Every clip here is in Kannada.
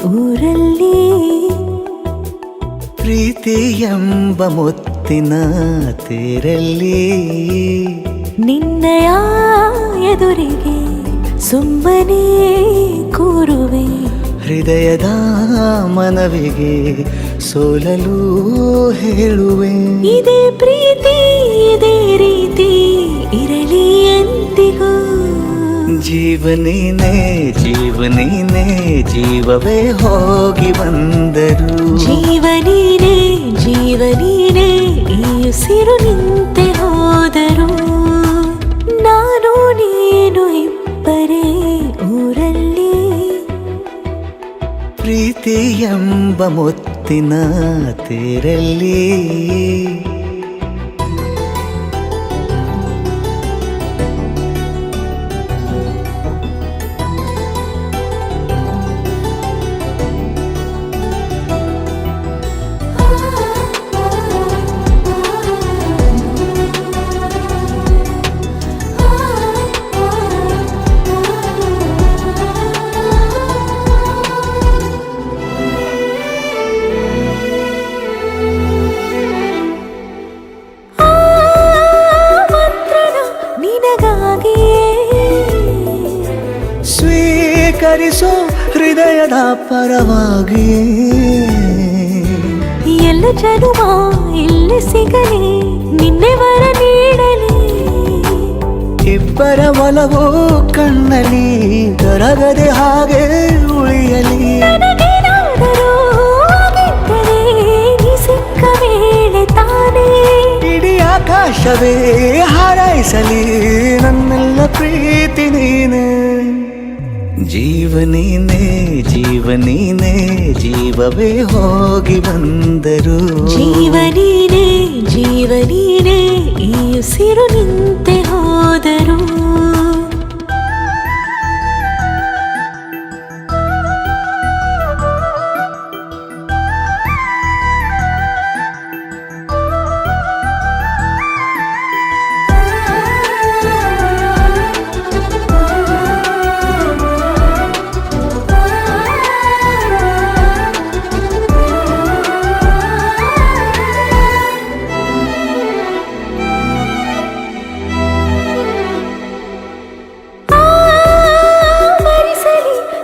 ಊರಲ್ಲಿ ಪ್ರೀತಿ ಎಂಬ ಮುತ್ತಿನ ತೇರಲ್ಲಿ ನಿನ್ನಯ ಎದುರಿಗೆ ಸುಮ್ಮನೆ ಕೂರುವೆ ಹೃದಯದ ಮನವಿಗೆ ಸೋಲಲು ಹೇಳುವೆ ಇದೇ ಪ್ರೀತಿ ಇದೇ ರೀತಿ ಇರಲಿ ಎಂದಿಗೂ ಜೀವನೇನೆ ಜೀವನೇನೆ ಜೀವವೇ ಹೋಗಿ ಬಂದರು ಜೀವನೀನೇ ಜೀವನೀನೇ ಈ ಉಸಿರು ನಿಂತೆ ಹೋದರು ನಾನು ನೀನು ಇಬ್ಬರೇ ಊರಲ್ಲಿ ಪ್ರೀತಿ ಎಂಬ ಮುತ್ತಿನ ತೇರಲ್ಲಿ ಸ್ವೀಕರಿಸೋ ಹೃದಯದ ಪರವಾಗಿ ಎಲ್ಲ ಜನುಮ ಇಲ್ಲಿ ಸಿಗಲಿ ನಿನ್ನೆ ವರ ನೀಡಲಿ ಇಬ್ಬರ ಒಲವು ಕಣ್ಣಲ್ಲಿ ಕರಗದೆ ಹಾಗೆ ಉಳಿಯಲಿ ನನಗೇನಾದರೂ ಆಗಿದ್ದರೆ ನೀ ಸಿಕ್ಕ ವೇಳೆ ತಾನೇ ಇಡೀ ಆಕಾಶವೇ ಹಾರೈಸಲಿ ನನ್ನೆಲ್ಲ ಪ್ರೀತಿ ನೀನೆ ಜೀವನೇನೆ ಜೀವನೇನೆ ಜೀವವೇ ಹೋಗಿ ಬಂದರು ಜೀವನೀನೇ ಜೀವನೀನೇ ಈ ಉಸಿರು ನಿಂತೆ ಹೋದರು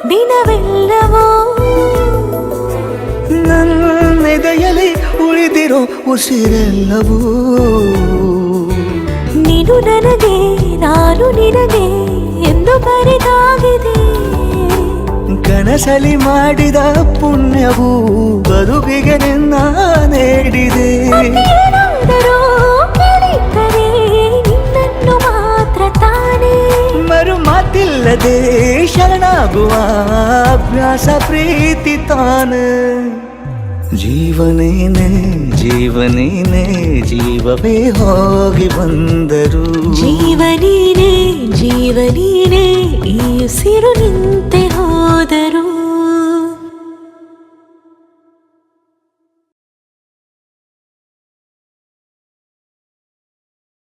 ದಿನವೆಲ್ಲವೋ ನನ್ನೆದೆಯಲ್ಲಿ ಉಳಿದಿರೋ ಉಸಿರೆಲ್ಲವೂ ನೀನು ನನಗೆ ನಾನು ನಿನಗೆ ಎಂದು ಬರೆದಾಗಿದೆ ಕನಸಲಿ ಮಾಡಿದ ಪುಣ್ಯವು ಬದುಕಿಗೆ ನಿನ್ನ ನೀಡಿದೆ ಏನಾದರೂ ಕೇಳಿದ್ದರೆ ನಿನ್ನನ್ನು ಮಾತ್ರ ತಾನೇ ಮರು ಮಾತಿಲ್ಲದೆ ಶರಣಾಗುವ ಅಭ್ಯಾಸ ಪ್ರೀತಿ ತಾನೆ ಜೀವನೇನೆ ಜೀವನೇನೆ ಜೀವವೇ ಹೋಗಿ ಬಂದರು ಜೀವನೀನೇ ಜೀವನೀನೇ ಈ ಉಸಿರು ನಿಂತೆ